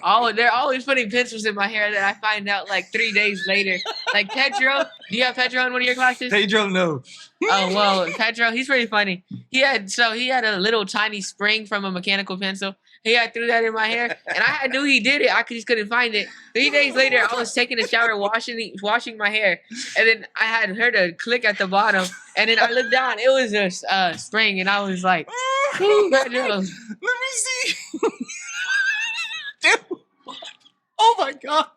Oh, they're always putting pencils in my hair that I find out like 3 days later. Like Pedro, do you have Pedro in one of your classes? Pedro, no. Oh well, Pedro, he's pretty funny. He had a little tiny spring from a mechanical pencil. He had threw that in my hair, and I knew he did it. I just couldn't find it. 3 days later, I was taking a shower, washing my hair, and then I had heard a click at the bottom, and then I looked down. It was a spring, and I was like, "Ooh, Pedro." Let me see. Dude. Oh my god.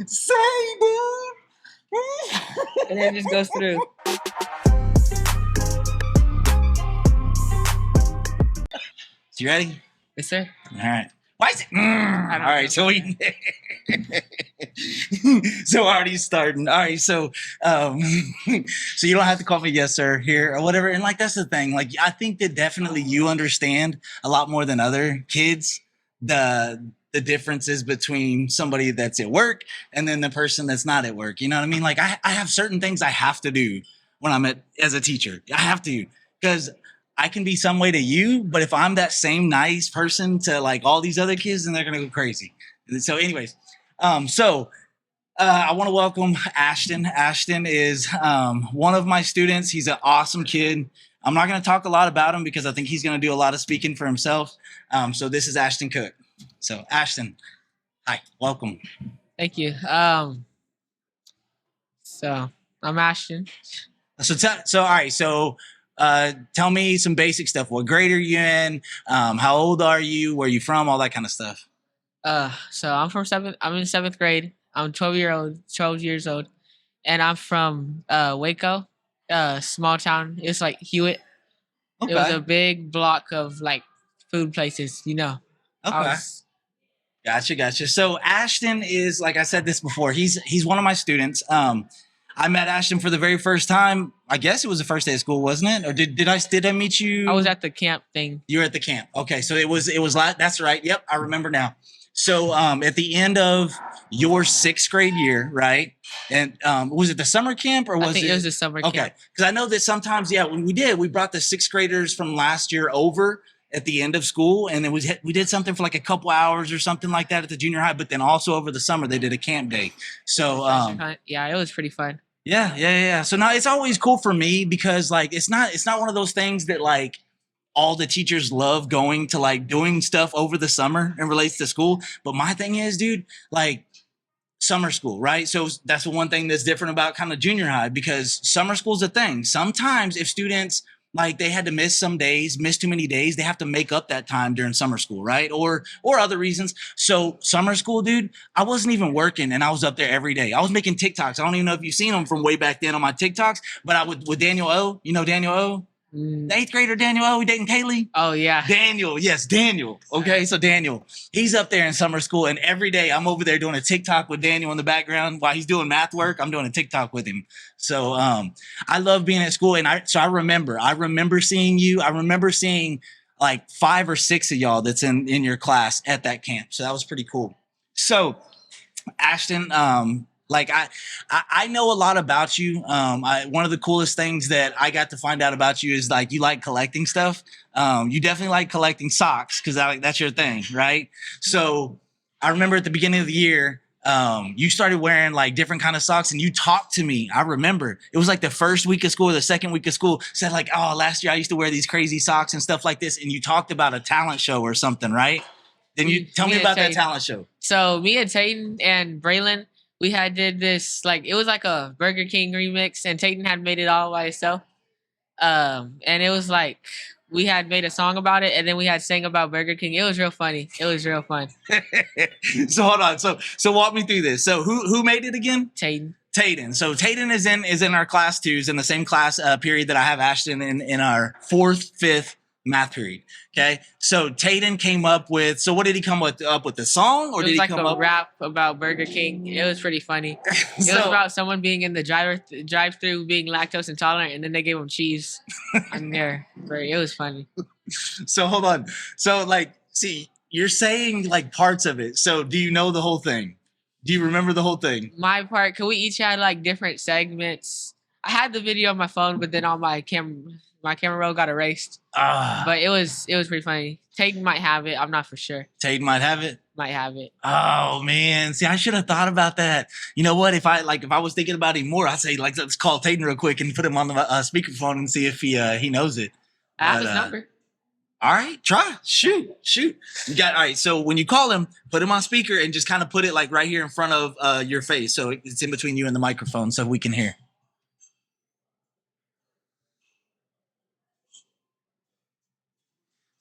Say, dude. And then it just goes through. You ready? Yes, sir. All right. Why is it? All right. So we. So already starting. All right. So, so you don't have to call me yes sir here or whatever. And like that's the thing. Like I think that definitely you understand a lot more than other kids the differences between somebody that's at work and then the person that's not at work. You know what I mean? Like I have certain things I have to do when I'm as a teacher. I have to because I can be some way to you, but if I'm that same nice person to like all these other kids, then they're gonna go crazy. So, anyways, I want to welcome Ashton. Ashton is one of my students. He's an awesome kid. I'm not gonna talk a lot about him because I think he's gonna do a lot of speaking for himself. So this is Ashton Cook. So Ashton, hi, welcome. Thank you. So I'm Ashton. So all right, so. Tell me some basic stuff. What grade are you in? How old are you? Where are you from? All that kind of stuff. So I'm in 7th grade. I'm 12 years old, and I'm from Waco, small town. It's like Hewitt. Okay. It was a big block of like food places, you know. Okay. Gotcha. So Ashton is, like I said this before, he's one of my students. I met Ashton for the very first time. I guess it was the first day of school, wasn't it? Or did I meet you? I was at the camp thing. You were at the camp. Okay, so it was that's right. Yep, I remember now. So at the end of your 6th grade year, right? And was it the summer camp or was it was the summer camp? Okay, because I know that sometimes, when we brought the 6th graders from last year over at the end of school, and then we did something for like a couple hours or something like that at the junior high. But then also over the summer they did a camp day. So yeah, it was pretty fun. Yeah. So now it's always cool for me because like it's not one of those things that like all the teachers love going to like doing stuff over the summer and relates to school. But my thing is, dude, like summer school, right? So that's the one thing that's different about kind of junior high because summer school's a thing. Sometimes if students like they had to miss too many days, they have to make up that time during summer school, right? Or other reasons. So summer school, dude, I wasn't even working and I was up there every day. I was making TikToks. I don't even know if you've seen them from way back then on my TikToks, but I would with Daniel O. You know Daniel O? The 8th grader Daniel O. We dating Kaylee? Oh, yeah. Daniel. Yes, Daniel. Okay, so Daniel, he's up there in summer school and every day I'm over there doing a TikTok with Daniel in the background while he's doing math work. I'm doing a TikTok with him. So I love being at school and I remember seeing you. I remember seeing like 5 or 6 of y'all that's in your class at that camp. So that was pretty cool. So Ashton, like I know a lot about you. One of the coolest things that I got to find out about you is like you like collecting stuff. You definitely like collecting socks because that's your thing, right? So I remember at the beginning of the year, you started wearing like different kind of socks and you talked to me. I remember it was like the first week of school, or the second week of school, said like, oh, last year I used to wear these crazy socks and stuff like this. And you talked about a talent show or something, right? Then you tell me about that talent show. So me and Tayton and Braylon, we did this, like, it was like a Burger King remix, and Tayton had made it all by himself. And it was like, we had made a song about it, and then we had sang about Burger King. It was real funny. It was real fun. So hold on. So walk me through this. So who made it again? Tayton. So Tayton is in our class 2s, in the same class period that I have Ashton in our 4th, 5th math period. Okay. So Tayton came up with, so what did he come up with the song, or did he come up? It was like a rap about Burger King. It was pretty funny. It was about someone being in the drive-through being lactose intolerant, and then they gave him cheese on there. It was funny. So hold on. So like, see, you're saying like parts of it. So do you know the whole thing? Do you remember the whole thing? My part, cause we each had like different segments. I had the video on my phone, but then on my camera roll got erased. But it was pretty funny. Tayton might have it. I'm not for sure. Tayton might have it? might have it. Oh man, see, I should have thought about that. You know what? If I was thinking about it more, I'd say like let's call Tayden real quick and put him on the speakerphone and see if he knows it. I have But, his number. All right, try. Shoot. You got all right. So when you call him, put him on speaker and just kind of put it like right here in front of your face, so it's in between you and the microphone, so we can hear.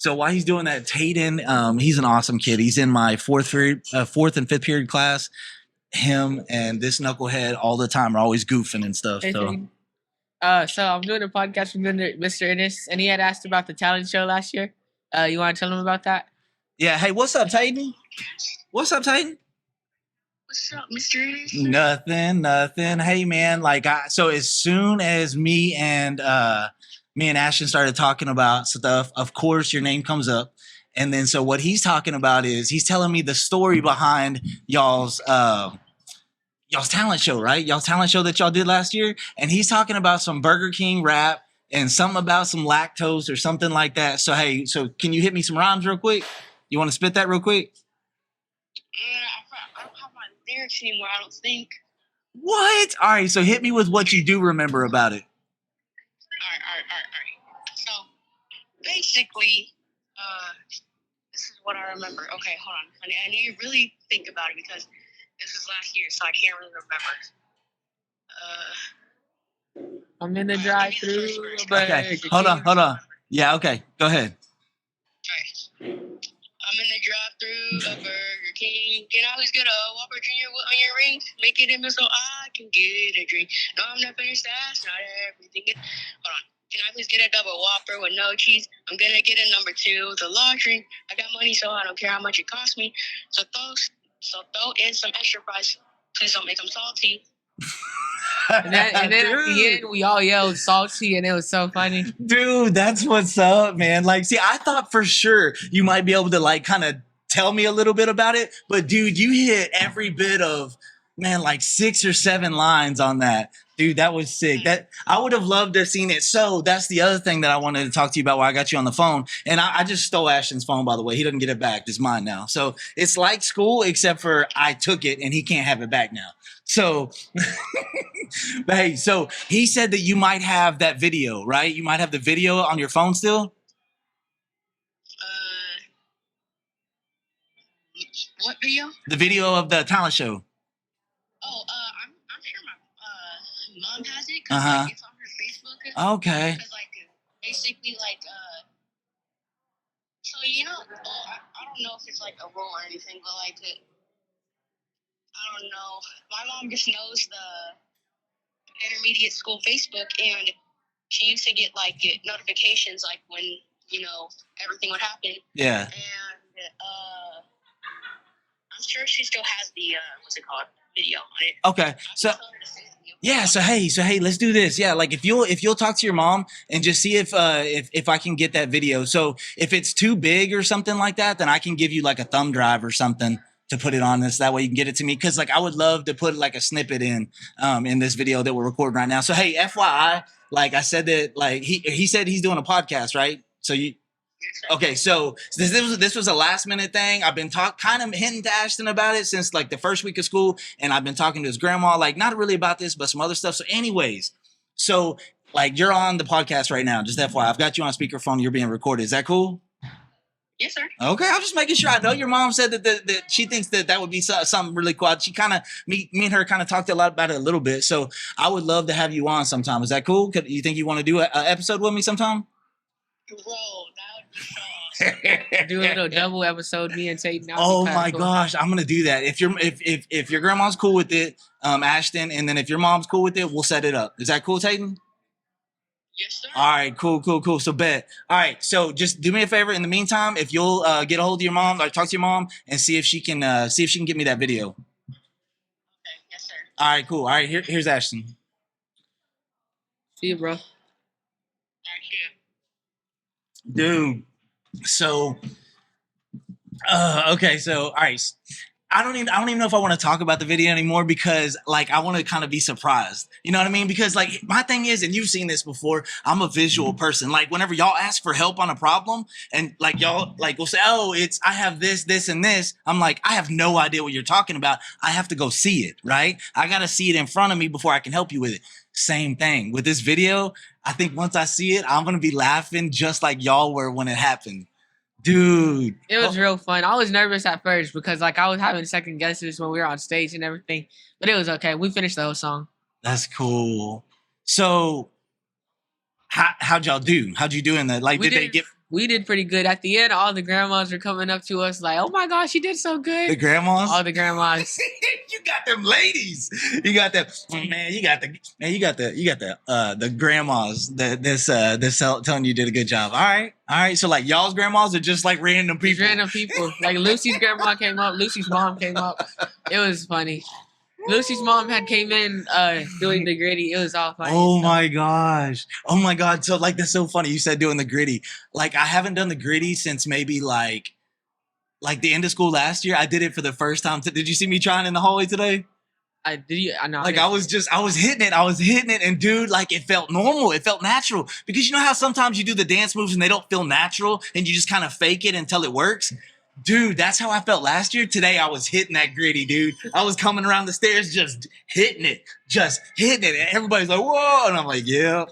So while he's doing that, Tayden, he's an awesome kid. He's in my fourth and fifth period class. Him and this knucklehead all the time are always goofing and stuff. So I'm doing a podcast with Mr. Ennis, and he had asked about the talent show last year. You want to tell him about that? yeah, hey, what's up, Tayden? What's up, Tayden? What's up, Mr. Ennis? Nothing. Hey, man, so as soon as me and Ashton started talking about stuff, of course your name comes up. And then so what he's talking about is he's telling me the story behind y'all's talent show, right? Y'all's talent show that y'all did last year. And he's talking about some Burger King rap and something about some lactose or something like that. So hey, so can you hit me some rhymes real quick? You want to spit that real quick? I don't have my lyrics anymore, I don't think. What? All right, so hit me with what you do remember about it. All right. So, basically, this is what I remember. Okay, hold on. I need to really think about it because this is last year, so I can't really remember. I'm in the drive-through. Okay, hold on. Yeah, okay, go ahead. Alright. I'm in the drive-thru of Burger King. Can I please get a Whopper Jr. with onion rings? Make it in so I can get a drink. No, I'm not finished. That's not everything. Hold on. Can I please get a double Whopper with no cheese? I'm gonna get a number 2 with a long drink. I got money, so I don't care how much it costs me. So throw in some extra fries. Please don't make them salty. And then at the end, we all yelled salty, and it was so funny. Dude, that's what's up, man. Like, see, I thought for sure you might be able to like kind of tell me a little bit about it, but dude, you hit every bit of, man, like 6 or 7 lines on that. Dude, that was sick. That I would have loved to have seen it. So that's the other thing that I wanted to talk to you about while I got you on the phone. And I just stole Ashton's phone, by the way. He doesn't get it back. It's mine now. So it's like school, except for I took it and he can't have it back now. So, but hey, so he said that you might have that video, right? You might have the video on your phone still? What video? The video of the talent show. Oh, I'm sure my mom has it. Uh-huh. Like, it's on her Facebook. Okay. Because, like, basically, like, so, you know, I don't know if it's, like, a rule or anything, but, like, I don't know. My mom just knows the intermediate school Facebook, and she used to get, like, notifications, like, when, you know, everything would happen. Yeah. And, I'm sure she still has the, what's it called, video on it. Okay. So yeah, so hey, let's do this. Yeah, like if you'll talk to your mom and just see if I can get that video. So if it's too big or something like that, then I can give you like a thumb drive or something to put it on this. That way you can get it to me. Cause like I would love to put like a snippet in this video that we're recording right now. So hey, FYI, like I said that like he said he's doing a podcast, right? So you okay, so this was a last minute thing. I've been kind of hinting to Ashton about it since like the first week of school, and I've been talking to his grandma, like not really about this, but some other stuff. So, anyways, so like you're on the podcast right now. Just FYI, I've got you on speakerphone. You're being recorded. Is that cool? Yes, sir. Okay, I'm just making sure. I know your mom said that she thinks that would be something really cool. She kind of me and her kind of talked a lot about it a little bit. So I would love to have you on sometime. Is that cool? You think you want to do an episode with me sometime? Bro, that would be so awesome. Do a little double episode, me and Tayden. Oh my gosh, I'm gonna do that. If your grandma's cool with it, Ashton, and then if your mom's cool with it, we'll set it up. Is that cool, Tayden? Yes, sir. All right, cool. So bet. All right, so just do me a favor. In the meantime, if you'll get a hold of your mom or talk to your mom and see if she can get me that video. Okay, yes, sir. All right, cool. All right, here's Ashton. See you, bro. All right, here. Dude, so okay, so all right, I don't even know if I want to talk about the video anymore because like I want to kind of be surprised. You know what I mean? Because like my thing is, and you've seen this before, I'm a visual person. Like whenever y'all ask for help on a problem and like y'all like will say, oh, I have this, and this. I'm like, I have no idea what you're talking about. I have to go see it, right? I got to see it in front of me before I can help you with it. Same thing with this video. I think once I see it, I'm going to be laughing just like y'all were when it happened. Dude, It was real fun. I was nervous at first because like I was having second guesses when we were on stage and everything, but it was okay. We finished the whole song. that's cool. So, how'd y'all do? How'd you do in that? Like, We did pretty good. At the end, all the grandmas were coming up to us like, "Oh my gosh, you did so good!" the grandmas? All the grandmas. You got them ladies. You got them, man. You got the grandmas that's telling you did a good job. All right. So like y'all's grandmas are just like random These people. random people. Like Lucy's grandma came up. Lucy's mom came up. It was funny. Lucy's mom came in doing the gritty. It was all funny. Oh my gosh. Oh my God. So like that's so funny. You said doing the gritty. Like I haven't done the gritty since maybe like the end of school last year. I did it for the first time. Did you see me trying in the hallway today? I know. Like I was hitting it, and dude, like it felt normal, it felt natural. Because you know how sometimes you do the dance moves and they don't feel natural, and you just kind of fake it until it works. Dude, that's how I felt last year. Today I was hitting that gritty, dude. I was coming around the stairs, just hitting it, and everybody's like, "Whoa!" And I'm like, "Yeah."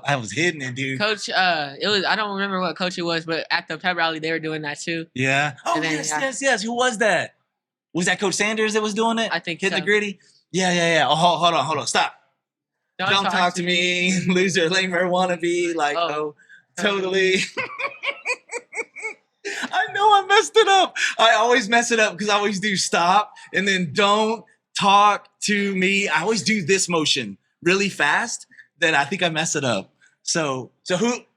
I was hitting it, dude. Coach, it was. I don't remember what coach it was, but at the pep rally they were doing that too. Yeah. Oh And then, yes. Who was that? Was that Coach Sanders that was doing it? I think hit so. the gritty. Yeah. Oh, hold on. Stop. Don't talk to me, loser, lamer, wannabe. Like, oh totally. I know I messed it up. I always mess it up because I always do stop and then don't talk to me. I always do this motion really fast that I think I mess it up. So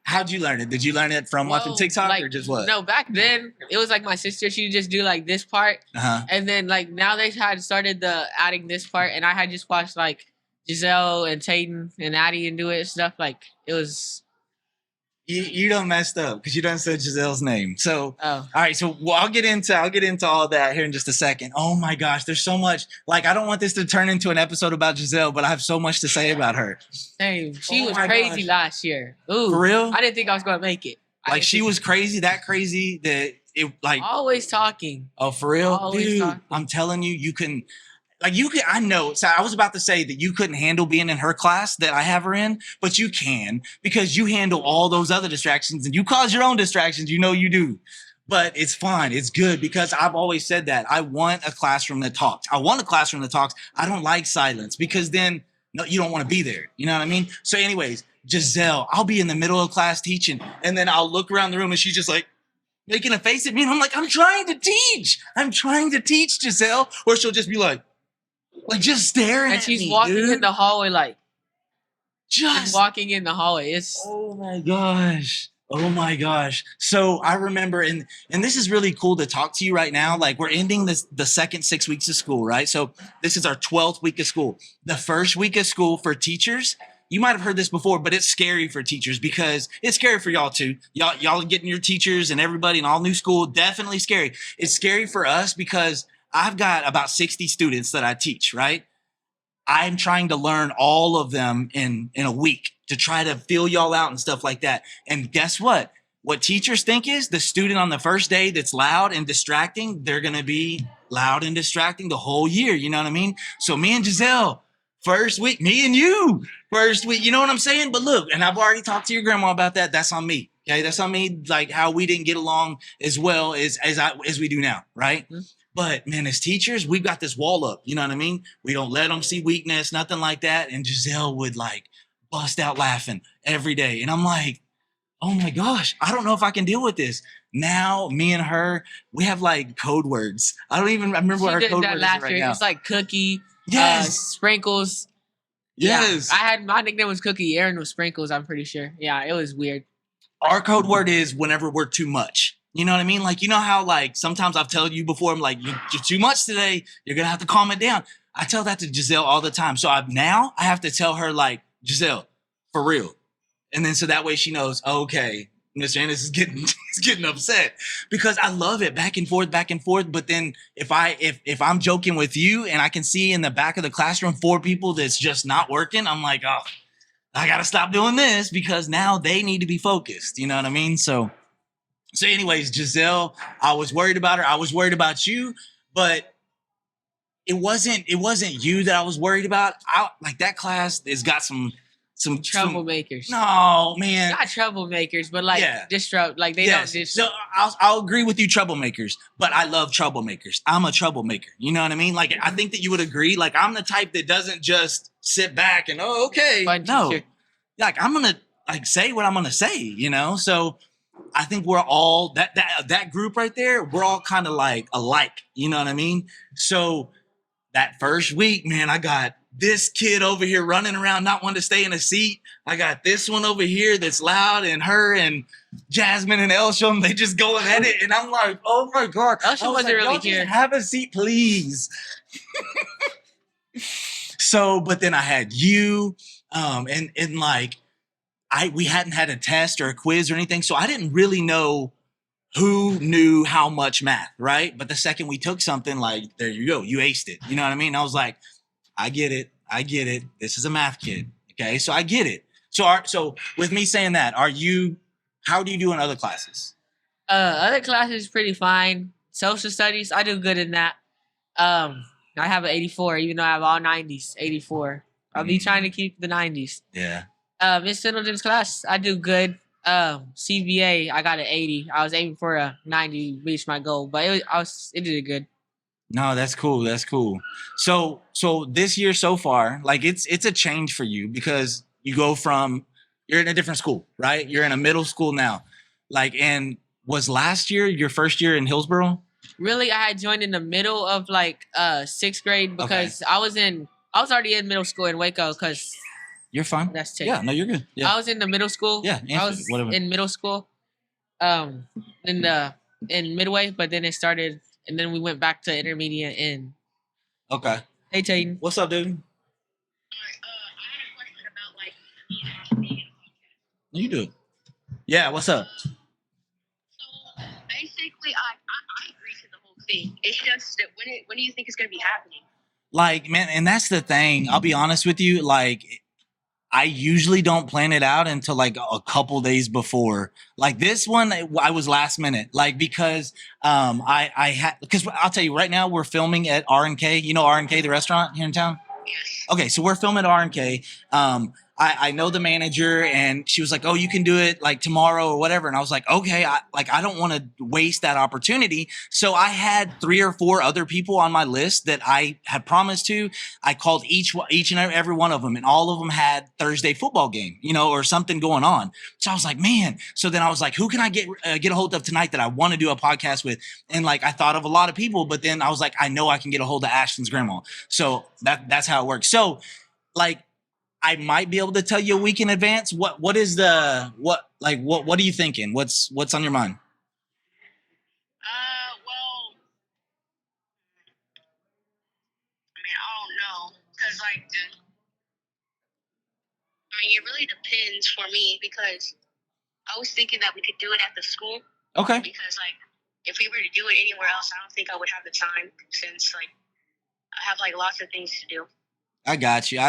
how'd you learn it? Did you learn it from watching TikTok or just what? No, back then it was like my sister. She would just do like this part, and then like now they had started adding this part, and I had just watched like Giselle and Tayden and Addie and do it and stuff. Like it was. You done messed up because you done said Giselle's name. So all right, so I'll get into all that here in just a second. Oh my gosh, there's so much. Like I don't want this to turn into an episode about Giselle, but I have so much to say about her. Dang, she was my crazy gosh. last year. Ooh, For real? I didn't think I was gonna make it. Like she was crazy that it like always talking. Oh, for real? Always Dude, talking. I'm telling you, I know. So I was about to say that you couldn't handle being in her class that I have her in, but you can because you handle all those other distractions and you cause your own distractions. You know you do. But it's fine. It's good because I've always said that. I want a classroom that talks. I don't like silence because then no, you don't want to be there. You know what I mean? So anyways, Giselle, I'll be in the middle of class teaching and then I'll look around the room and she's just like, making a face at me and I'm like, I'm trying to teach, Giselle. Or she'll just be like just staring And at she's me, walking dude. in the hallway like Just walking in the hallway. It's oh my gosh. So I remember, and this is really cool to talk to you right now. Like we're ending the second 6 weeks of school, right? So this is our 12th week of school. The first week of school for teachers, you might have heard this before, but it's scary for teachers because it's scary for y'all too. Y'all getting your teachers and everybody in all new school, definitely scary. It's scary for us because I've got about 60 students that I teach, right? I'm trying to learn all of them in a week to try to fill y'all out and stuff like that. And guess what? What teachers think is the student on the first day that's loud and distracting, they're going to be loud and distracting the whole year. You know what I mean? So me and Giselle, first week, me and you, first week, you know what I'm saying? But look, and I've already talked to your grandma about that. That's on me. Okay. That's on me. Like how we didn't get along as well as we do now. Right. Mm-hmm. But man, as teachers, we've got this wall up. You know what I mean? We don't let them see weakness, nothing like that. And Giselle would like bust out laughing every day. And I'm like, oh my gosh, I don't know if I can deal with this. Now, me and her, we have like code words. I remember what our code words is right now. It's like cookie, yes, sprinkles. Yes. Yeah, my nickname was Cookie. Aaron was Sprinkles, I'm pretty sure. Yeah, it was weird. Our code word is whenever we're too much. You know what I mean? Like, you know how like sometimes I've told you before, I'm like, you're too much today. You're going to have to calm it down. I tell that to Giselle all the time. So now I have to tell her like, Giselle, for real. And then so that way she knows, okay, Mr. Ennis is getting is getting upset because I love it back and forth. But then if I'm joking with you and I can see in the back of the classroom 4 people that's just not working, I'm like, oh, I gotta stop doing this because now they need to be focused. You know what I mean? So anyways, Giselle, I was worried about her. I was worried about you, but it wasn't you that I was worried about. Like that class has got some Troublemakers. No, man. Not troublemakers, but like disrupt. Like they Yes. don't disrupt. So I'll agree with you, troublemakers. But I love troublemakers. I'm a troublemaker. You know what I mean? Like I think that you would agree. Like I'm the type that doesn't just sit back and okay. Fun No, teacher. like I'm gonna like say what I'm gonna say. You know. So I think we're all that group right there. We're all kind of like alike. You know what I mean? So that first week, man, I got this kid over here running around not wanting to stay in a seat. I got this one over here that's loud, and her and Jasmine and Elsham, they just going at it. And I'm like, oh my God. Elsham wasn't really here. Have a seat, please. So, but then I had you, and like, we hadn't had a test or a quiz or anything. So I didn't really know who knew how much math, right? But the second we took something, like, there you go, you aced it. You know what I mean? I was like, I get it. This is a math kid. Okay, so I get it. So with me saying that, how do you do in other classes? Other classes pretty fine. Social studies, I do good in that. I have an 84, even though I have all 90s. 84. I'll be trying to keep the 90s. Yeah. Miss Singleton's class, I do good. CBA, I got an 80. I was aiming for a 90, reach my goal, but it did good. No, that's cool. So this year so far, like it's a change for you because you're in a different school, right? You're in a middle school now. Like, and was last year your first year in Hillsborough? Really, I had joined in the middle of like 6th grade because I was already in middle school in Waco because you're fine. That's it. Yeah, no, you're good. Yeah. I was in the middle school. Yeah, I was in middle school, in Midway, but then it started, and then we went back to intermediate in. Okay. Hey, Taden. What's up, dude? I had a question about like being in a podcast. You do it. Yeah, what's up? So basically, I agree to the whole thing. It's just that when do you think it's gonna be happening? Like, man, and that's the thing. I'll be honest with you. Like, I usually don't plan it out until like a couple days before. Like this one, I was last minute, like because I had, because I'll tell you right now, we're filming at R&K. You know R&K, the restaurant here in town? Yes. Okay, so we're filming at R&K. I know the manager, and she was like, "Oh, you can do it like tomorrow or whatever." And I was like, "Okay, I don't want to waste that opportunity." So I had 3 or 4 other people on my list that I had promised to. I called each and every one of them, and all of them had Thursday football game, or something going on. So I was like, "Man!" So then I was like, "Who can I get a hold of tonight that I want to do a podcast with?" And like I thought of a lot of people, but then I was like, "I know I can get a hold of Ashton's grandma." So that's how it works. So like, I might be able to tell you a week in advance. What are you thinking? What's on your mind? Well, I mean, I don't know, cause like, it really depends for me because I was thinking that we could do it at the school. Okay. Because like, if we were to do it anywhere else, I don't think I would have the time since like I have like lots of things to do. I got you.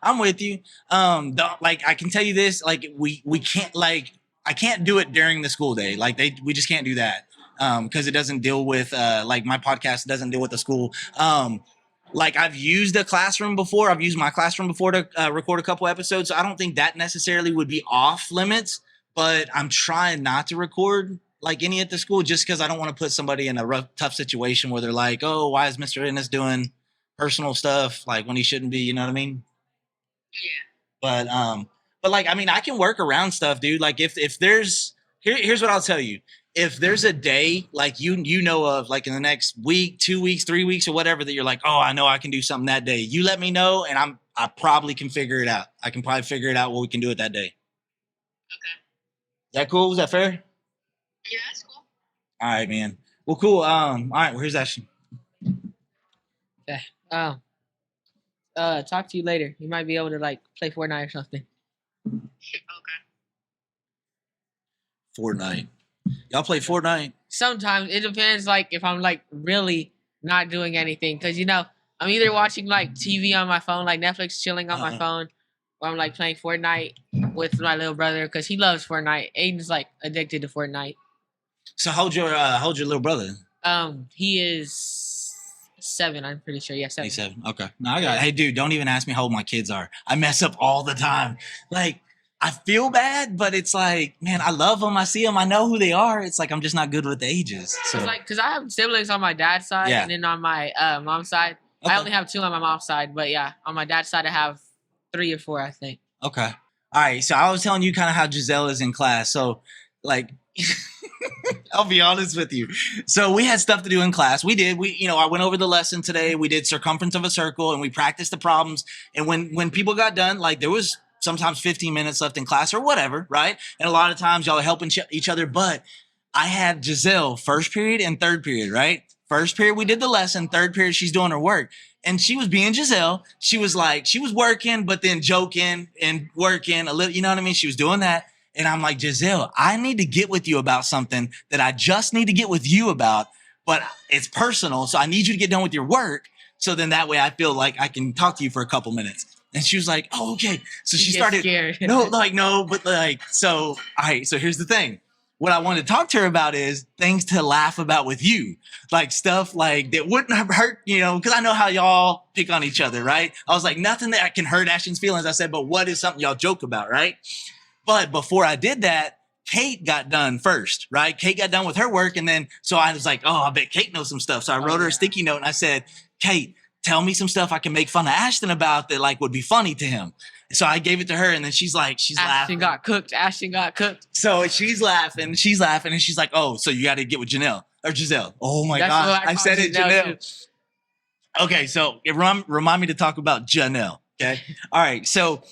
I'm with you. Like I can tell you this, like we can't, like I can't do it during the school day. Like we just can't do that. Because it doesn't deal with like my podcast doesn't deal with the school. Like I've used a classroom before. I've used my classroom before to record a couple episodes. So I don't think that necessarily would be off limits, but I'm trying not to record like any at the school just because I don't want to put somebody in a tough situation where they're like, "Oh, why is Mr. Ennis doing personal stuff like when he shouldn't be?" You know what I mean? Yeah. But like, I mean, I can work around stuff, dude. Like if there's here's what I'll tell you. If there's a day like you know of, like in the next week, 2 weeks, 3 weeks, or whatever, that you're like, "Oh, I know I can do something that day," you let me know, and I probably can figure it out. I can probably figure it out what we can do it that day. Okay. Is that cool? Is that fair? Yeah, that's cool. All right, man. Well, cool. All right. Well, here's Ashton. Okay. Talk to you later. You might be able to like play Fortnite or something. Okay. Fortnite. Y'all play Fortnite? Sometimes it depends, like if I'm like really not doing anything, because I'm either watching like TV on my phone, like Netflix, chilling on my phone, or I'm like playing Fortnite with my little brother because he loves Fortnite. Aiden's like addicted to Fortnite. So how's your little brother? He is 7. I'm pretty sure. Yeah, 7. He's 7. Okay. No, I got it. Hey, dude, don't even ask me how old my kids are. I mess up all the time. Like, I feel bad, but it's like, man, I love them. I see them. I know who they are. It's like I'm just not good with the ages. So, It's like, because I have siblings on my dad's side, Yeah. and then on my mom's side, Okay. I only have 2 on my mom's side. But yeah, on my dad's side, I have 3 or 4, I think. Okay. All right. So I was telling you kind of how Giselle is in class. So, like, I'll be honest with you. So we had stuff to do in class. We did. I went over the lesson today. We did circumference of a circle, and we practiced the problems. And when people got done, like there was sometimes 15 minutes left in class or whatever, right? And a lot of times y'all are helping each other. But I had Giselle first period and third period, right? First period, we did the lesson. Third period, she's doing her work. And she was being Giselle. She was working, but then joking and working a little, you know what I mean? She was doing that. And I'm like, Giselle, I need to get with you about something that I just need to get with you about, but it's personal. So I need you to get done with your work. So then that way I feel like I can talk to you for a couple minutes. And she was like, oh, okay. So she started, scared. so, all right. So here's the thing. What I wanted to talk to her about is things to laugh about with you, like stuff like that wouldn't have hurt, because I know how y'all pick on each other, right? I was like, nothing that can hurt Ashton's feelings. I said, but what is something y'all joke about, right? But before I did that, Kate got done first, right? Kate got done with her work. And then, so I was like, oh, I bet Kate knows some stuff. So I wrote her a sticky note and I said, Kate, tell me some stuff I can make fun of Ashton about that like would be funny to him. So I gave it to her and then she's laughing. Ashton got cooked. So she's laughing, and she's like, oh, so you got to get with Giselle. Oh my God. I said it, Janelle. Okay. So remind me to talk about Janelle. Okay. All right. So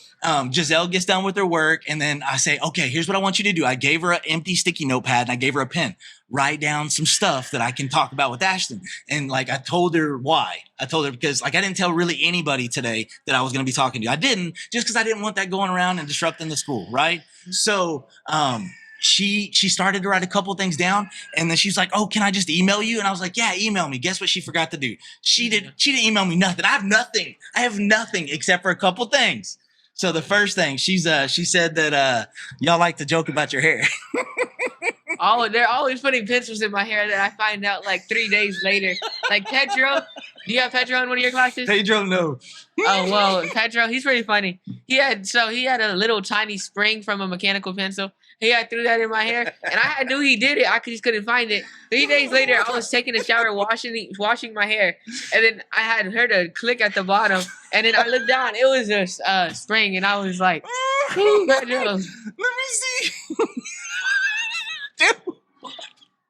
Giselle gets done with her work and then I say, okay, here's what I want you to do. I gave her an empty sticky notepad and I gave her a pen. Write down some stuff that I can talk about with Ashton. And like, I told her why. I told her because like, I didn't tell really anybody today that I was going to be talking to you. I didn't, just because I didn't want that going around and disrupting the school. Right. So, she started to write a couple of things down and then she's like, oh, can I just email you? And I was like, yeah, email me. Guess what she forgot to do? She didn't email me nothing. I have nothing except for a couple things. So the first thing she said that, y'all like to joke about your hair. Oh, they're always putting pencils in my hair that I find out like 3 days later. Like Pedro, do you have Pedro in one of your classes? Pedro, no. Oh, well, Pedro, he's pretty funny. He had a little tiny spring from a mechanical pencil. He had threw that in my hair, and I knew he did it. I just couldn't find it. 3 days later, I was taking a shower, washing my hair, and then I had heard a click at the bottom, and then I looked down. It was a spring, and I was like, "Ooh, Pedro." Let me see. Dude.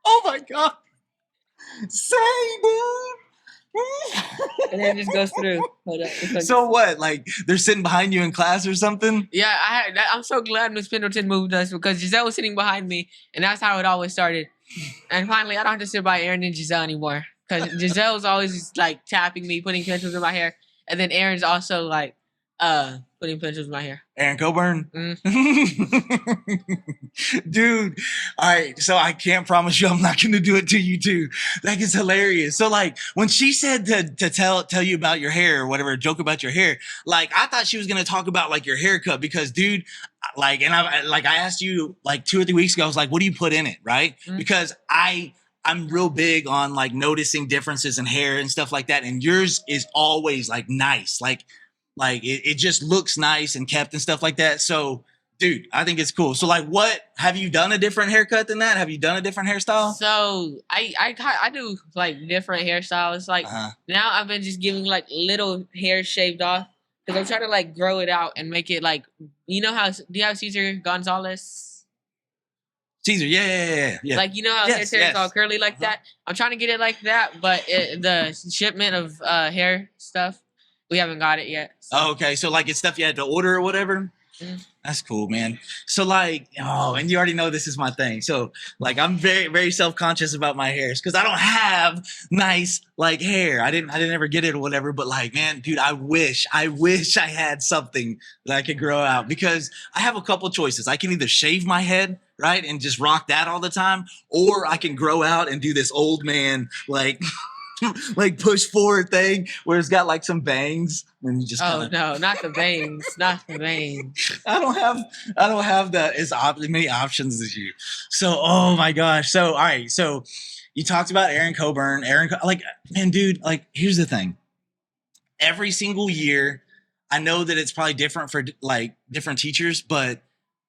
Oh my God. Say, dude. And then it just goes through. Hold up. So what? Like they're sitting behind you in class or something? Yeah, I'm so glad Miss Pendleton moved us because Giselle was sitting behind me, and that's how it always started. And finally, I don't have to sit by Aaron and Giselle anymore because Giselle's always like tapping me, putting pencils in my hair, and then Aaron's also like putting pencils in my hair. Aaron Coburn? Mm. Dude, all right, so I can't promise you I'm not going to do it to you too. That is hilarious. So like when she said to tell you about your hair or whatever, joke about your hair, like I thought she was going to talk about like your haircut because dude, like, and I asked you like 2 or 3 weeks ago, I was like, what do you put in it? Right? Mm. Because I'm real big on like noticing differences in hair and stuff like that. And yours is always like nice. Like it just looks nice and kept and stuff like that. So, dude, I think it's cool. So, like, what have you done a different haircut than that? Have you done a different hairstyle? So, I do like different hairstyles. Like now, I've been just giving like little hair shaved off because I'm trying to like grow it out and make it like how do you have Cesar Gonzalez? Caesar, yeah. Like how his hair is all curly like that. I'm trying to get it like that, but the shipment of hair stuff. We haven't got it yet. So. Oh, okay. So like it's stuff you had to order or whatever? That's cool, man. So like, oh, and you already know this is my thing. So like, I'm very, very self-conscious about my hairs because I don't have nice like hair. I didn't ever get it or whatever. But like, man, dude, I wish I had something that I could grow out because I have a couple choices. I can either shave my head, right, and just rock that all the time, or I can grow out and do this old man like like push forward thing where it's got like some bangs and you just Oh kinda, no, not the bangs, not the bangs. I don't have many options as you. So oh my gosh. So all right. So you talked about Aaron Coburn. Like man, dude. Like here's the thing. Every single year, I know that it's probably different for like different teachers, but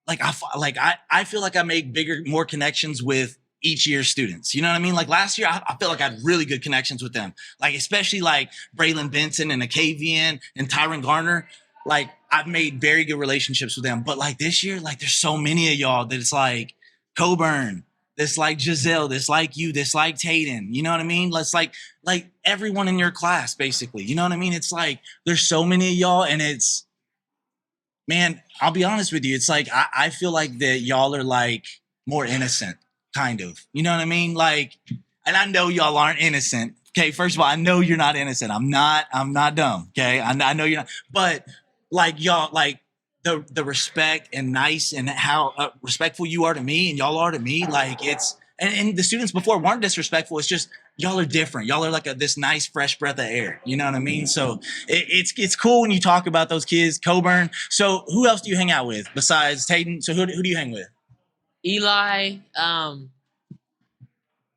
like I feel like I make more connections with each year's students. You know what I mean? Like last year, I feel like I had really good connections with them. Like especially like Braylon Benson and Akavian and Tyron Garner. Like I've made very good relationships with them. But like this year, like there's so many of y'all that it's like Coburn, that's like Giselle, that's like you, that's like Tayden. You know what I mean? Let's like everyone in your class, basically. You know what I mean? It's like there's so many of y'all, and it's man, I'll be honest with you. It's like I feel like that y'all are like more innocent, kind of. You know what I mean? Like, and I know y'all aren't innocent. Okay, first of all, I know you're not innocent. I'm not dumb. Okay, I know you're not. But like y'all, like the respect and nice and how respectful you are to me and y'all are to me. Like it's and the students before weren't disrespectful. It's just y'all are different. Y'all are like this nice fresh breath of air. You know what I mean? So it's cool when you talk about those kids. Coburn. So who else do you hang out with besides Tayden? So who do you hang with? Eli,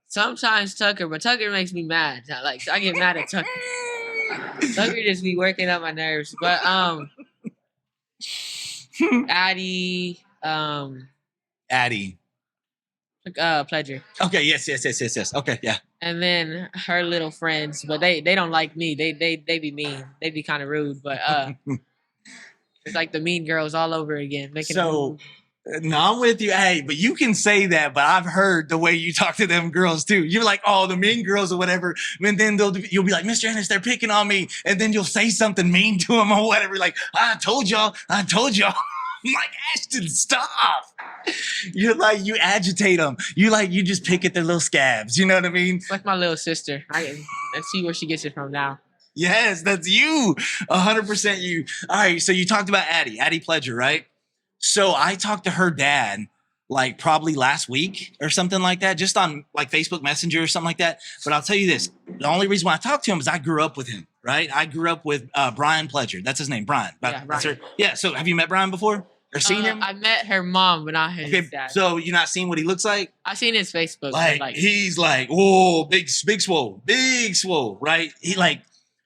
sometimes Tucker, but Tucker makes me mad. I get mad at Tucker. Tucker just be working up my nerves. But Addie, Pledger. Okay, yes. Okay, yeah. And then her little friends, but they don't like me. They be mean. They be kind of rude, but it's like the mean girls all over again. So no, I'm with you. Hey, but you can say that, but I've heard the way you talk to them girls too. You're like, oh, the mean girls or whatever. And then you'll be like, Mr. Ennis, they're picking on me. And then you'll say something mean to them or whatever. Like, I told y'all. I'm like, Ashton, stop. You're like, you agitate them. You just pick at their little scabs. You know what I mean? It's like my little sister. Let's see where she gets it from now. Yes, that's you. 100% you. All right, so you talked about Addie Pledger, right? So I talked to her dad like probably last week or something like that, just on like Facebook Messenger or something like that. But I'll tell you this, the only reason why I talked to him is I grew up with him, right? I grew up with Brian Pledger. That's his name, Brian. Yeah, Brian. Yeah, so have you met Brian before or seen him? I met her mom, but not his dad. So you're not seeing what he looks like? I've seen his Facebook. Like he's like, whoa, big swole, right? He like,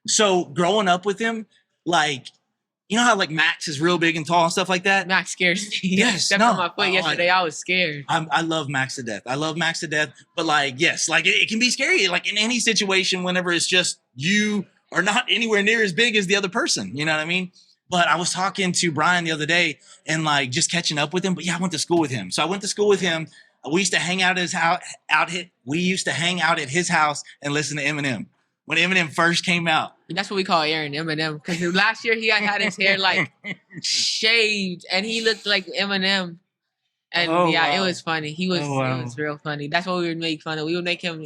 so growing up with him, like, you know how like Max is real big and tall and stuff like that? Max scares me. Yes, Stepped on my foot yesterday. I was scared. I love Max to death. But like, yes, like it can be scary. Like in any situation, whenever it's just you are not anywhere near as big as the other person. You know what I mean? But I was talking to Brian the other day and like just catching up with him. But yeah, I went to school with him. So I went to school with him. We used to hang out at his house. We used to hang out at his house and listen to Eminem. When Eminem first came out. That's what we call Aaron, Eminem. Because last year he had his hair like shaved and he looked like Eminem. And it was funny. It was real funny. That's what we would make fun of. We would make him,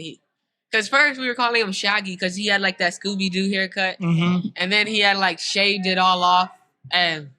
because first we were calling him Shaggy because he had like that Scooby-Doo haircut. Mm-hmm. And then he had like shaved it all off. And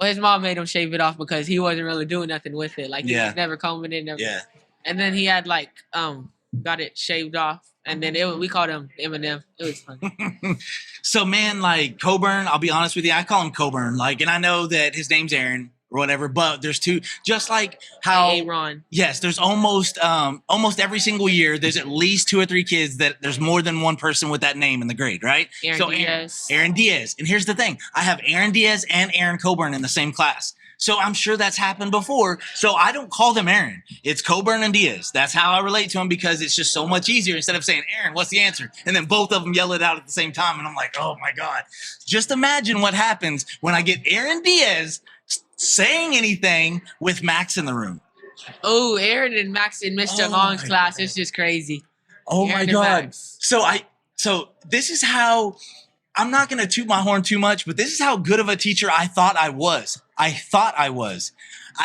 his mom made him shave it off because he wasn't really doing nothing with it. Like he was never combing it. Never. Yeah. And then he had like, got it shaved off. And then we called him Eminem. It was funny. So, man, like Coburn, I'll be honest with you. I call him Coburn. Like, and I know that his name's Aaron or whatever, but there's two. Just like how Aaron. Yes, there's almost every single year. There's at least 2 or 3 kids that there's more than one person with that name in the grade, right? Aaron Diaz. And here's the thing: I have Aaron Diaz and Aaron Coburn in the same class. So I'm sure that's happened before. So I don't call them Aaron. It's Coburn and Diaz. That's how I relate to them because it's just so much easier instead of saying, Aaron, what's the answer? And then both of them yell it out at the same time. And I'm like, oh my God. Just imagine what happens when I get Aaron Diaz saying anything with Max in the room. Oh, Aaron and Max in Mr. Long's class. It's just crazy. Oh my God. So this is how I'm not going to toot my horn too much, but this is how good of a teacher I thought I was. I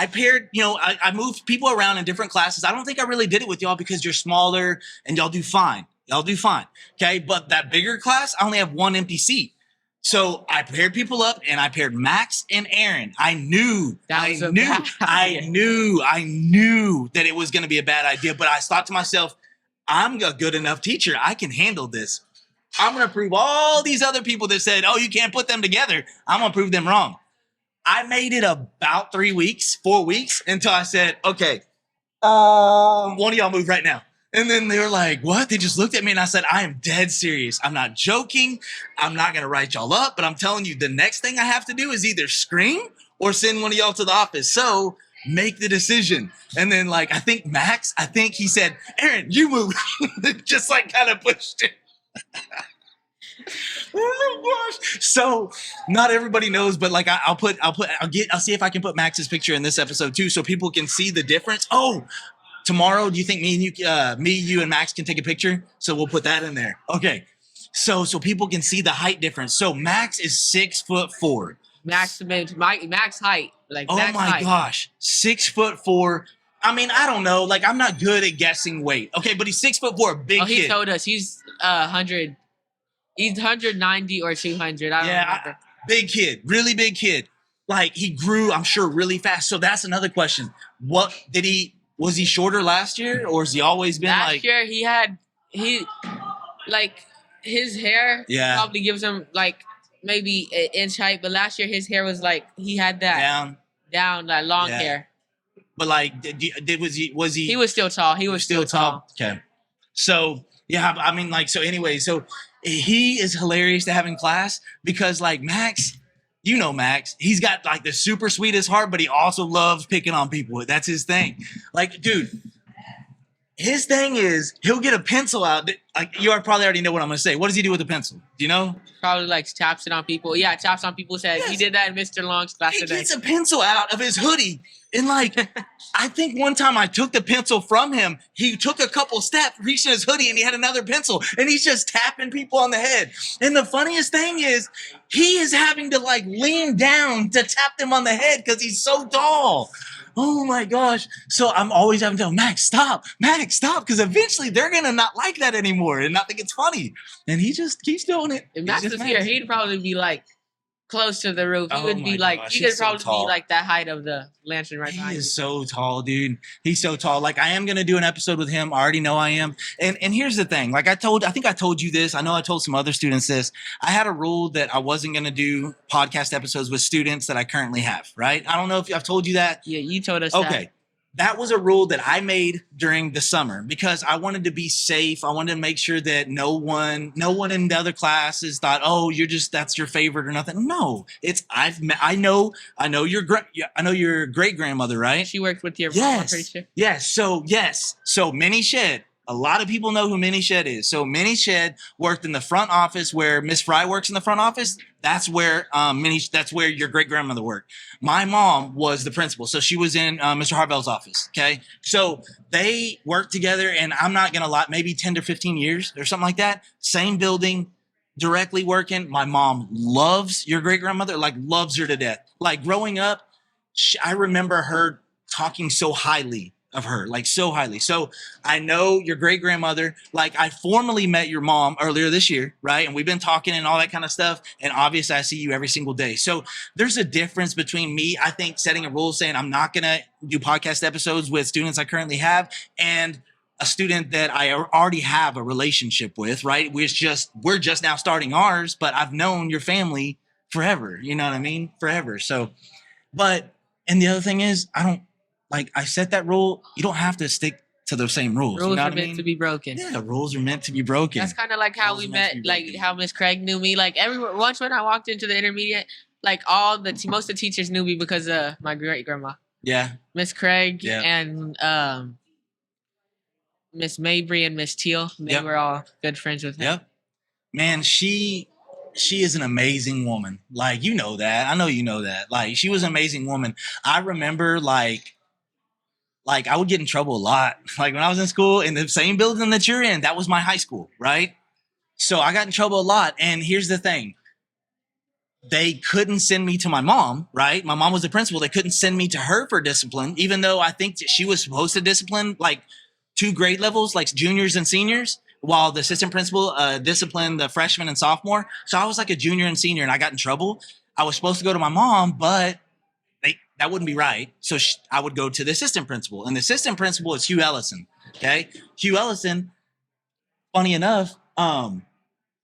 paired, I moved people around in different classes. I don't think I really did it with y'all because you're smaller and y'all do fine. Okay. But that bigger class, I only have one empty seat. So I paired people up and I paired Max and Aaron. I knew that it was going to be a bad idea, but I thought to myself, I'm a good enough teacher. I can handle this. I'm going to prove all these other people that said, oh, you can't put them together. I'm going to prove them wrong. I made it about 4 weeks until I said, okay, one of y'all move right now. And then they were like, what? They just looked at me and I said, I am dead serious. I'm not joking. I'm not going to write y'all up, but I'm telling you, the next thing I have to do is either scream or send one of y'all to the office. So make the decision. And then I think Max, he said, Aaron, you move. Just kind of pushed it. Oh my gosh. So not everybody knows, but I'll see if I can put Max's picture in this episode too, so people can see the difference. Oh, tomorrow, do you think you and Max can take a picture? So we'll put that in there. Okay. So people can see the height difference. So Max is 6'4". Max height. Oh Max my height. gosh. 6'4". I mean, I don't know. I'm not good at guessing weight. Okay, but he's 6'4", big kid. He told us he's 100. He's 190 or 200. I don't remember. Big kid, really big kid. He grew, I'm sure, really fast. So that's another question. Was he shorter last year, or has he always been last year? His hair probably gives him maybe an inch height, but last year his hair was he had that down long hair. But was he? He was still tall. He was still tall. Okay. So yeah, I mean, so anyway, so he is hilarious to have in class because Max, Max, he's got the super sweetest heart, but he also loves picking on people. That's his thing. Dude, his thing is he'll get a pencil out. You probably already know what I'm going to say. What does he do with a pencil? Do you know? Probably taps it on people. Yeah, taps on people's heads. Yes. He did that in Mr. Long's class today. He gets a pencil out of his hoodie. And I think one time I took the pencil from him. He took a couple steps, reached in his hoodie, and he had another pencil. And he's just tapping people on the head. And the funniest thing is he is having to lean down to tap them on the head because he's so tall. Oh my gosh. So I'm always having to tell Max, stop. Because eventually they're going to not like that anymore and not think it's funny. And he just keeps doing it. If Max was here, he'd probably be close to the roof. He would be he could probably be that height of the lantern right behind. He is so tall, dude. He's so tall. I am going to do an episode with him. I already know I am. And here's the thing. I think I told you this. I know I told some other students this. I had a rule that I wasn't going to do podcast episodes with students that I currently have, right? I don't know if I've told you that. Yeah, you told us Okay. That was a rule that I made during the summer because I wanted to be safe. I wanted to make sure that no one in the other classes thought, oh, that's your favorite or nothing. No, I know your great grandmother, right? She worked with your mom, I'm pretty sure. Yes. So Minnie Shed. A lot of people know who Minnie Shed is. So Minnie Shed worked in the front office where Miss Fry works in the front office. That's where that's where your great grandmother worked. My mom was the principal, so she was in Mr. Harvell's office. Okay, so they worked together, and I'm not gonna lie, maybe 10 to 15 years or something like that. Same building, directly working. My mom loves your great grandmother, loves her to death. Growing up, I remember her talking so highly of her, so highly. So I know your great grandmother, I formally met your mom earlier this year, right? And we've been talking and all that kind of stuff. And obviously I see you every single day. So there's a difference between me, I think, setting a rule saying I'm not going to do podcast episodes with students I currently have and a student that I already have a relationship with, right? We're just now starting ours, but I've known your family forever. You know what I mean? Forever. So, and the other thing is I set that rule. You don't have to stick to those same rules. Rules are meant to be broken. Yeah, rules are meant to be broken. That's kind of how we met, how Miss Craig knew me. Once when I walked into the intermediate, most of the teachers knew me because of my great grandma. Yeah. Miss Craig and Miss Mabry and Miss Teal. They were all good friends with her. Yep. Man, she is an amazing woman. You know that. I know you know that. She was an amazing woman. I remember I would get in trouble a lot. When I was in school in the same building that you're in, that was my high school, right? So I got in trouble a lot. And here's the thing. they couldn't send me to my mom, right? My mom was the principal. They couldn't send me to her for discipline, even though I think that she was supposed to discipline like 2 grade levels, like juniors and seniors, while the assistant principal disciplined the freshman and sophomore. So I was like a junior and senior, and I got in trouble. I was supposed to go to my mom, but that wouldn't be right. So I would go to the assistant principal, and the assistant principal is Hugh Ellison. Okay, Hugh Ellison. Funny enough,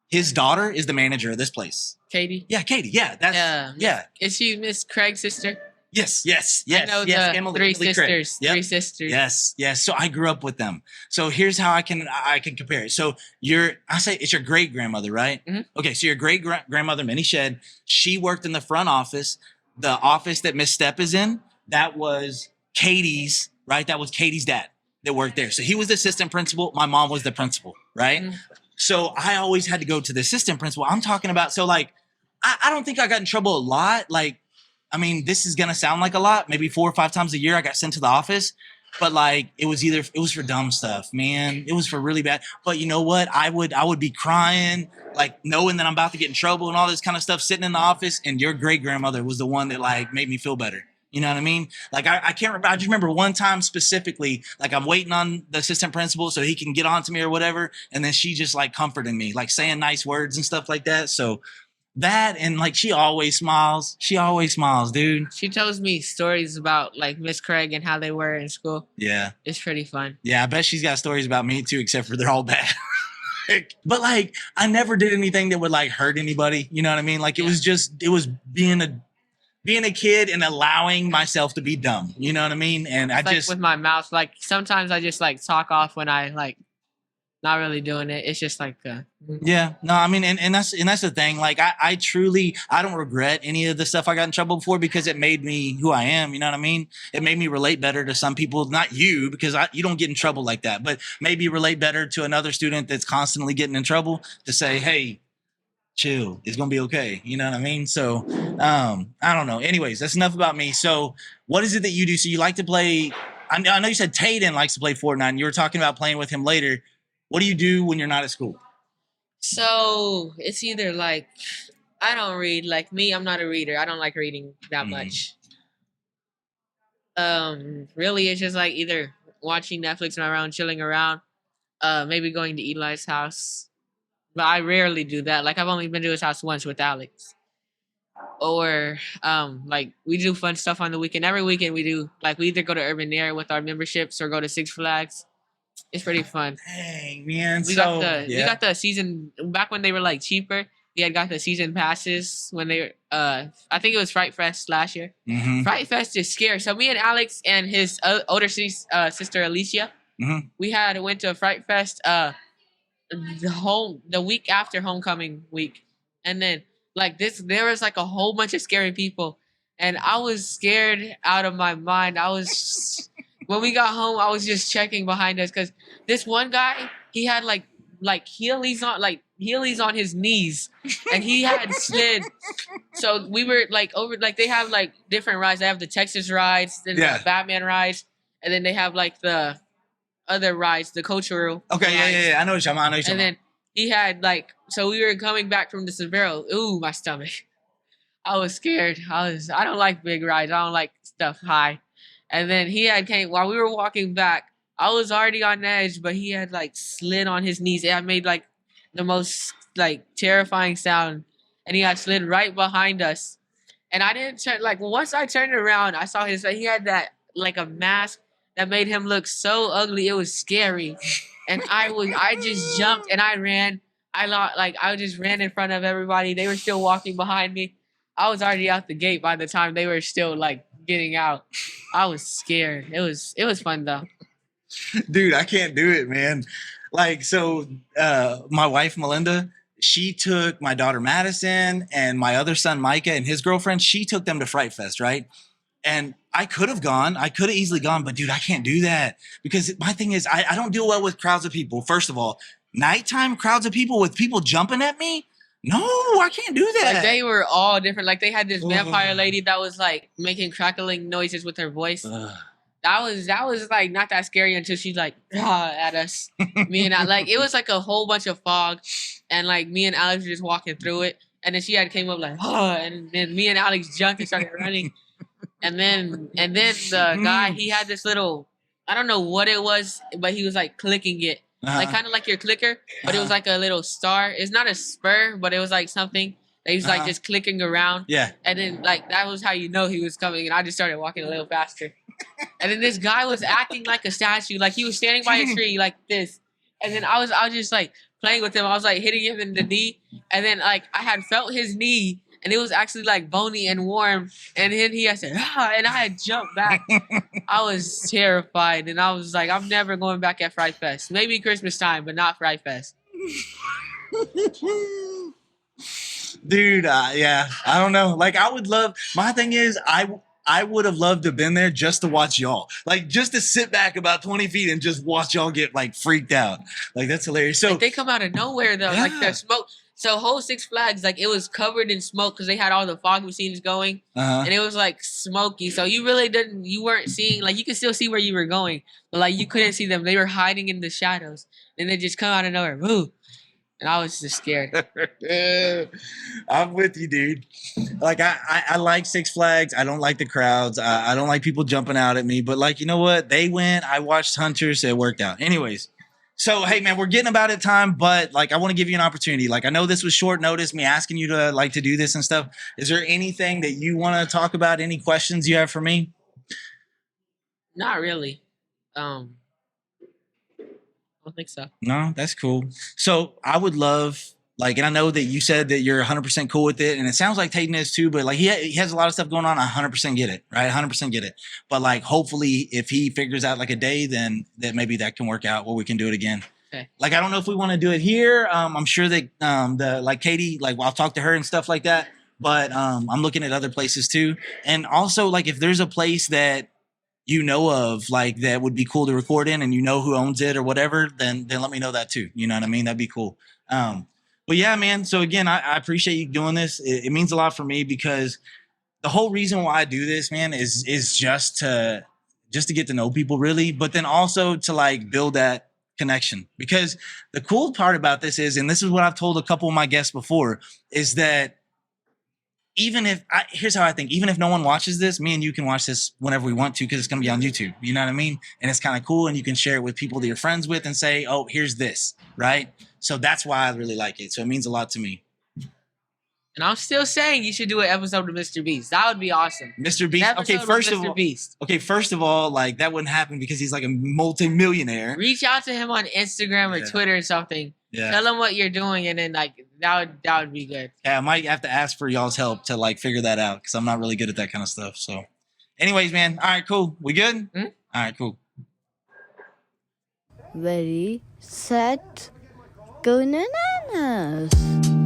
his daughter is the manager of this place. Katie. Yeah, Katie. Yeah, yeah. Is she Miss Craig's sister? Yes. I know yes. the Emily, three Emily sisters. Yep. 3 sisters. Yes. So I grew up with them. So here's how I can compare it. So it's your great grandmother, right? Mm-hmm. Okay. So your great grandmother, Minnie Shed, she worked in the front office. The office that Miss Stepp is in, that was Katie's, right? That was Katie's dad that worked there. So he was the assistant principal. My mom was the principal, right? Mm-hmm. So I always had to go to the assistant principal. I'm talking about, so like, I don't think I got in trouble a lot. Like, I mean, this is going to sound like a lot. Maybe 4 or 5 times a year I got sent to the office. But like, it was for dumb stuff, man. It was for really bad. But you know what? I would be crying, like knowing that I'm about to get in trouble and all this kind of stuff, sitting in the office. And your great grandmother was the one that like made me feel better. You know what I mean? Like I can't remember. I just remember one time specifically, like I'm waiting on the assistant principal so he can get on to me or whatever. And then she just like comforting me, like saying nice words and stuff like that. So that, and like she always smiles, dude. She tells me stories about like Miss Craig and how they were in school. Yeah, it's pretty fun. Yeah, I bet she's got stories about me too, except for they're all bad. But like I never did anything that would like hurt anybody, you know what I mean? Like it was being a kid and allowing myself to be dumb, you know what I mean? And it's just with my mouth, like sometimes I just like talk off when I like not really doing it. It's just like yeah, no, I mean, and that's the thing. Like I truly, I don't regret any of the stuff I got in trouble for because it made me who I am. You know what I mean? It made me relate better to some people, not you, because you don't get in trouble like that, but maybe relate better to another student that's constantly getting in trouble to say, hey, chill, it's gonna be okay. You know what I mean? So I don't know. Anyways, that's enough about me. So what is it that you do? So you like to play, I know you said Tayden likes to play Fortnite and you were talking about playing with him later. What do you do when you're not at school? So it's either like, I don't read. Like me, I'm not a reader. I don't like reading that much. Really, it's just like either watching Netflix around, chilling around, maybe going to Eli's house. But I rarely do that. Like I've only been to his house once with Alex. Or like we do fun stuff on the weekend. Every weekend we do, like we either go to Urban Air with our memberships or go to Six Flags. It's pretty fun. Dang, man. We got the season back when they were like cheaper. We had got the season passes when they were I think it was Fright Fest last year. Mm-hmm. Fright Fest is scary. So me and Alex and his older sister Alicia, we went to Fright Fest the week after homecoming week. And then like there was like a whole bunch of scary people. And I was scared out of my mind. When we got home, I was just checking behind us because this one guy, he had like heelys on his knees, and he had slid. So we were like over, like they have like different rides. They have the Texas rides, then the Batman rides, and then they have like the other rides, the cultural. Okay, rides. Yeah. I know what you're talking about. And then he had like, so we were coming back from the Severo. Ooh, my stomach. I was scared. I don't like big rides. I don't like stuff high. And then he came while we were walking back. I was already on edge, but he had like slid on his knees. It had made like the most like terrifying sound, and he had slid right behind us. And I didn't turn, like once I turned around, I saw he had that like a mask that made him look so ugly. It was scary, and I just jumped and I ran. I just ran in front of everybody. They were still walking behind me. I was already out the gate by the time they were still like getting out. I was scared. It was fun though. Dude, I can't do it, man. Like, so my wife Melinda, she took my daughter Madison and my other son Micah and his girlfriend, she took them to Fright Fest, right? And I could have easily gone, but dude, I can't do that because my thing is I don't deal well with crowds of people. First of all, nighttime crowds of people with people jumping at me. No, I can't do that. Like they were all different. Like they had this vampire lady that was like making crackling noises with her voice. That was like not that scary until she like at us. Me and I, like it was like a whole bunch of fog, and like me and Alex were just walking through it. and then she had came up like, oh, and then me and Alex jumped and started running, and then the guy, he had this little, I don't know what it was, but he was like clicking it, like kind of like your clicker, but it was like a little star. It's not a spur, but it was like something that he was like just clicking around. Yeah. And then like that was how you know he was coming, and I just started walking a little faster. And then this guy was acting like a statue, like he was standing by a tree like this. And then I was just like playing with him. I was like hitting him in the knee, and then like I had felt his knee, and it was actually like bony and warm. And then he had said, and I had jumped back. I was terrified, and I was like, I'm never going back at Fright Fest. Maybe Christmas time, but not Fright Fest. Dude, yeah, I don't know. Like, I would love. My thing is, I would have loved to have been there just to watch y'all. Like, just to sit back about 20 feet and just watch y'all get, like, freaked out. Like, that's hilarious. So like, they come out of nowhere, though. Yeah. Like, the smoke. So, whole Six Flags, like, it was covered in smoke because they had all the fog machines going. And it was, like, smoky. So, you weren't seeing, like, you could still see where you were going. But, like, you couldn't see them. They were hiding in the shadows. And they just come out of nowhere. Woo! And I was just scared. I'm with you, dude. Like, I like Six Flags. I don't like the crowds. I don't like people jumping out at me. But, like, you know what? They went. I watched Hunters. It worked out. Anyways. So, hey, man, we're getting about at time. But, like, I want to give you an opportunity. Like, I know this was short notice, me asking you to, like, to do this and stuff. Is there anything that you want to talk about? Any questions you have for me? Not really. I don't think so. No, that's cool. So I would love, like, and I know that you said that you're 100% cool with it, and it sounds like Tayton is too, but like he has a lot of stuff going on. I 100% get it, right? 100% get it. But like, hopefully, if he figures out like a day, then that maybe that can work out where we can do it again. Okay. Like, I don't know if we want to do it here. I'm sure that the like Katie, like I'll talk to her and stuff like that. But I'm looking at other places too, and also like if there's a place that you know of, like, that would be cool to record in and you know who owns it or whatever, then let me know that too. You know what I mean? That'd be cool. But yeah, man. So again, I appreciate you doing this. It means a lot for me because the whole reason why I do this, man, is just to get to know people really, but then also to like build that connection. Because the cool part about this is, and this is what I've told a couple of my guests before, is that here's how I think, even if no one watches this, me and you can watch this whenever we want to because it's going to be on YouTube. You know what I mean? And it's kind of cool. And you can share it with people that you're friends with and say, oh, here's this. Right. So that's why I really like it. So it means a lot to me. And I'm still saying you should do an episode of Mr. Beast. That would be awesome. Mr. Beast. Okay, first of all, like that wouldn't happen because he's like a multi-millionaire. Reach out to him on Instagram or Twitter or something. Yeah. Tell him what you're doing, and then like that would be good. Yeah, I might have to ask for y'all's help to like figure that out because I'm not really good at that kind of stuff. So, anyways, man. All right, cool. We good? Mm-hmm. All right, cool. Ready, set, go bananas.